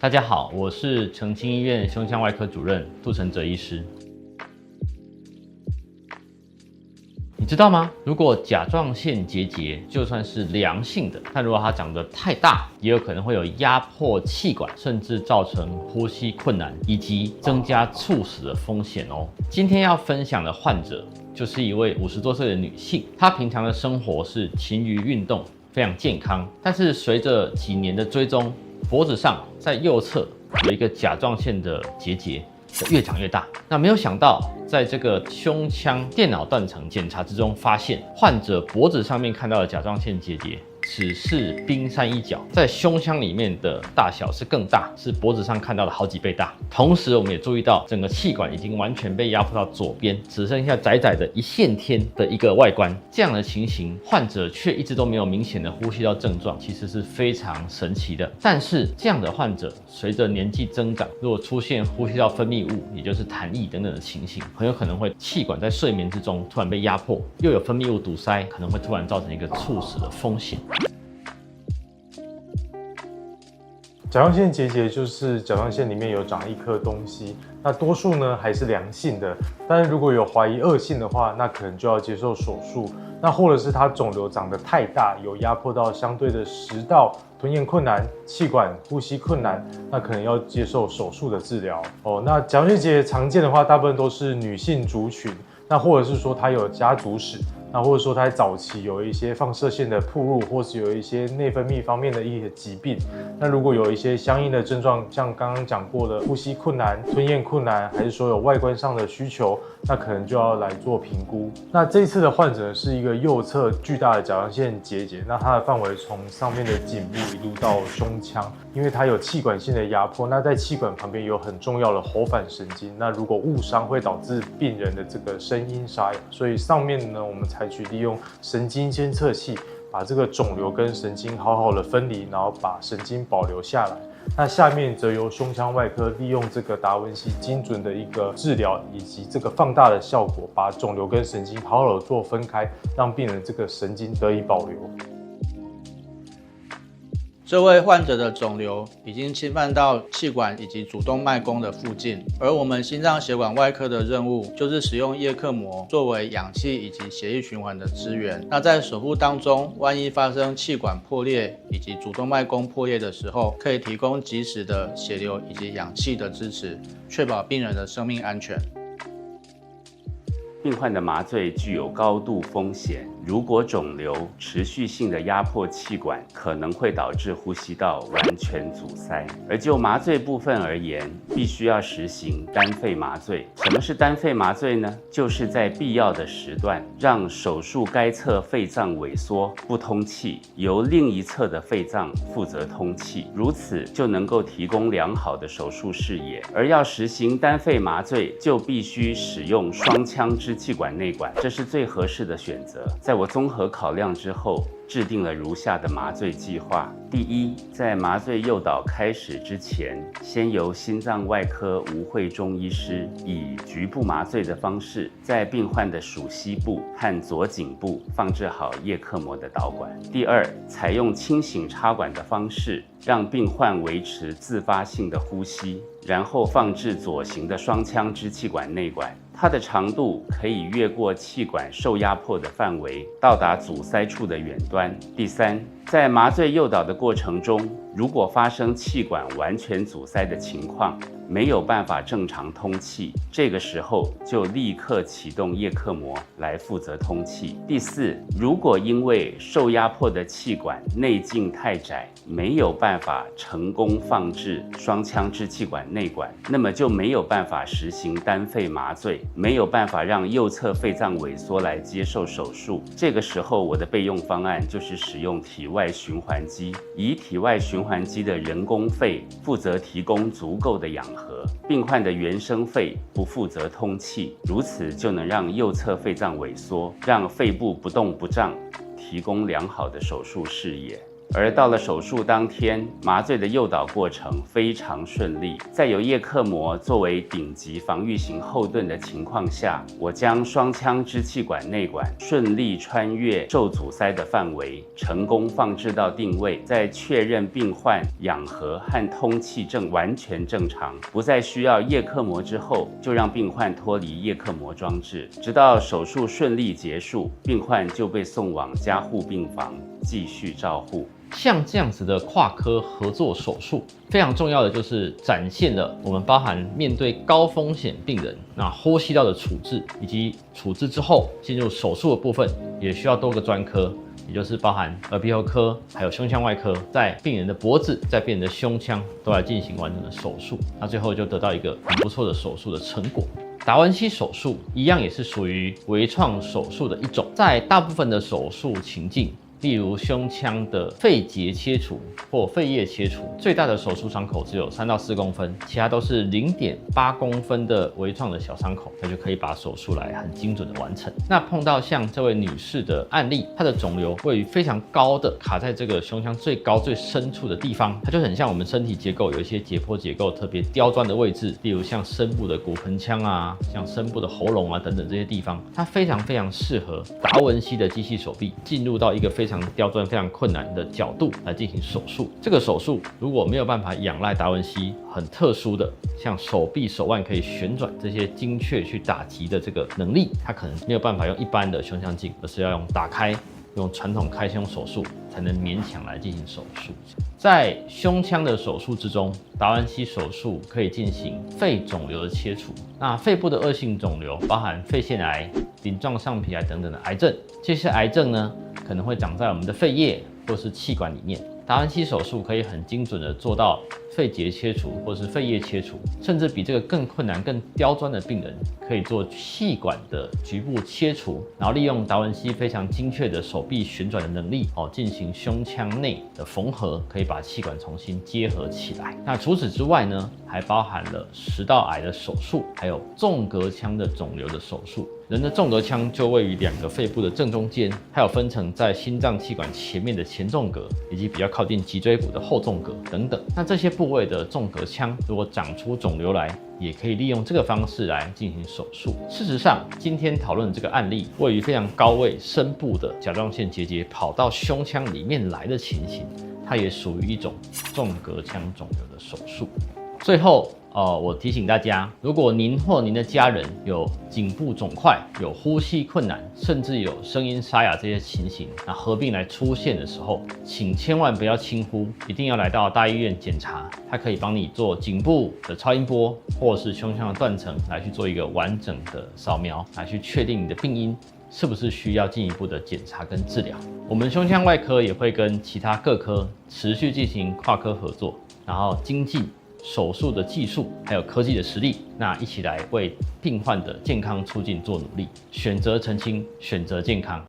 大家好，我是澄清医院胸腔外科主任杜承哲医师。你知道吗？如果甲状腺结节就算是良性的，但如果它长得太大，也有可能会有压迫气管，甚至造成呼吸困难，以及增加猝死的风险哦。今天要分享的患者就是一位50多岁的女性，她平常的生活是勤于运动，非常健康，但是随着几年的追踪，脖子上在右侧有一个甲状腺的结节。越长越大，那没有想到，在这个胸腔电脑断层检查之中，发现患者脖子上面看到的甲状腺结节只是冰山一角，在胸腔里面的大小是更大，是脖子上看到的好几倍大。同时，我们也注意到整个气管已经完全被压迫到左边，只剩下窄窄的一线天的一个外观。这样的情形，患者却一直都没有明显的呼吸道症状，其实是非常神奇的。但是，这样的患者随着年纪增长，如果出现呼吸道分泌物，也就是痰液等等的情形，很有可能会气管在睡眠之中突然被压迫，又有分泌物堵塞，可能会突然造成一个猝死的风险。甲状腺结节就是甲状腺里面有长一颗东西，那多数呢还是良性的，但是如果有怀疑恶性的话，那可能就要接受手术。那或者是它肿瘤长得太大，有压迫到相对的食道、吞咽困难、气管呼吸困难，那可能要接受手术的治疗哦。那甲状腺结节常见的话，大部分都是女性族群，那或者是说它有家族史。那或者说它早期有一些放射线的暴露，或是有一些内分泌方面的一些疾病。那如果有一些相应的症状，像刚刚讲过的呼吸困难、吞咽困难，还是说有外观上的需求，那可能就要来做评估。那这一次的患者是一个右侧巨大的甲状腺结节，那它的范围从上面的颈部一路到胸腔，因为它有气管性的压迫，那在气管旁边有很重要的喉返神经，那如果误伤会导致病人的这个声音沙哑，所以上面呢我们采取利用神经监测器，把这个肿瘤跟神经好好的分离，然后把神经保留下来。那下面则由胸腔外科利用这个达文西精准的一个治疗，以及这个放大的效果，把肿瘤跟神经好好的做分开，让病人这个神经得以保留。这位患者的肿瘤已经侵犯到气管以及主动脉弓的附近，而我们心脏血管外科的任务就是使用叶克膜作为氧气以及血液循环的支援。那在手术当中，万一发生气管破裂以及主动脉弓破裂的时候，可以提供及时的血流以及氧气的支持，确保病人的生命安全。病患的麻醉具有高度风险，如果肿瘤持续性的压迫气管，可能会导致呼吸道完全阻塞。而就麻醉部分而言，必须要实行单肺麻醉。什么是单肺麻醉呢？就是在必要的时段，让手术该侧肺脏萎缩不通气，由另一侧的肺脏负责通气，如此就能够提供良好的手术视野。而要实行单肺麻醉，就必须使用双腔支气管内管，这是最合适的选择。在我综合考量之后，制定了如下的麻醉计划。第一，在麻醉诱导开始之前，先由心脏外科吴慧中医师以局部麻醉的方式，在病患的属膝部和左颈部放置好叶克膜的导管。第二，采用清醒插管的方式，让病患维持自发性的呼吸，然后放置左行的双腔支气管内管。它的长度可以越过气管受压迫的范围，到达阻塞处的远端。第三，在麻醉诱导的过程中，如果发生气管完全阻塞的情况，没有办法正常通气，这个时候就立刻启动叶克膜来负责通气。第四，如果因为受压迫的气管内径太窄，没有办法成功放置双腔支气管内管，那么就没有办法实行单肺麻醉，没有办法让右侧肺脏萎缩来接受手术。这个时候，我的备用方案就是使用体外循环机，以体外循环机的人工肺负责提供足够的氧合，病患的原生肺不负责通气，如此就能让右侧肺脏萎缩，让肺部不动不胀，提供良好的手术视野。而到了手术当天，麻醉的诱导过程非常顺利。在有叶克膜作为顶级防御型后盾的情况下，我将双腔支气管内管顺利穿越受阻塞的范围，成功放置到定位。在确认病患氧合和通气正完全正常，不再需要叶克膜之后，就让病患脱离叶克膜装置，直到手术顺利结束，病患就被送往加护病房继续照护。像这样子的跨科合作手术，非常重要的就是展现了我们包含面对高风险病人那呼吸道的处置，以及处置之后进入手术的部分，也需要多个专科，也就是包含耳鼻喉科，还有胸腔外科，在病人的脖子，在病人的胸腔都来进行完整的手术，那最后就得到一个很不错的手术的成果。达文西手术一样也是属于微创手术的一种，在大部分的手术情境，例如胸腔的肺结切除或肺叶切除，最大的手术伤口只有3到4公分，其他都是0.8公分的微创的小伤口，那就可以把手术来很精准的完成。那碰到像这位女士的案例，她的肿瘤位于非常高的卡在这个胸腔最高最深处的地方，它就很像我们身体结构有一些解剖结构特别刁钻的位置，例如像深部的骨盆腔啊，像深部的喉咙啊等等这些地方，它非常非常适合达文西的机器手臂进入到一个非常刁钻、非常困难的角度来进行手术。这个手术如果没有办法仰赖达文西很特殊的像手臂、手腕可以旋转这些精确去打击的这个能力，它可能没有办法用一般的胸腔镜，而是要用打开，用传统开胸手术才能勉强来进行手术。在胸腔的手术之中，达文西手术可以进行肺肿瘤的切除。那肺部的恶性肿瘤包含肺腺癌、鳞状上皮癌等等的癌症，这些癌症呢可能会长在我们的肺叶或是气管里面。达文西手术可以很精准的做到肺结切除或是肺叶切除，甚至比这个更困难、更刁钻的病人可以做气管的局部切除，然后利用达文西非常精确的手臂旋转的能力进行胸腔内的缝合，可以把气管重新结合起来。那除此之外呢，还包含了食道癌的手术，还有纵隔腔的肿瘤的手术。人的纵隔腔就位于2个肺部的正中间，还有分成在心脏气管前面的前纵隔，以及比较靠近脊椎骨的后纵隔等等。那这些部位的纵隔腔如果长出肿瘤来，也可以利用这个方式来进行手术。事实上，今天讨论的这个案例，位于非常高位深部的甲状腺结节跑到胸腔里面来的情形，它也属于一种纵隔腔肿瘤的手术。最后我提醒大家，如果您或您的家人有颈部肿块、有呼吸困难，甚至有声音沙哑这些情形，那合并来出现的时候，请千万不要轻忽，一定要来到大医院检查，它可以帮你做颈部的超音波，或是胸腔的断层，来去做一个完整的扫描，来去确定你的病因是不是需要进一步的检查跟治疗。我们胸腔外科也会跟其他各科持续进行跨科合作，然后精进手术的技术，还有科技的实力，那一起来为病患的健康促进做努力，选择澄清，选择健康。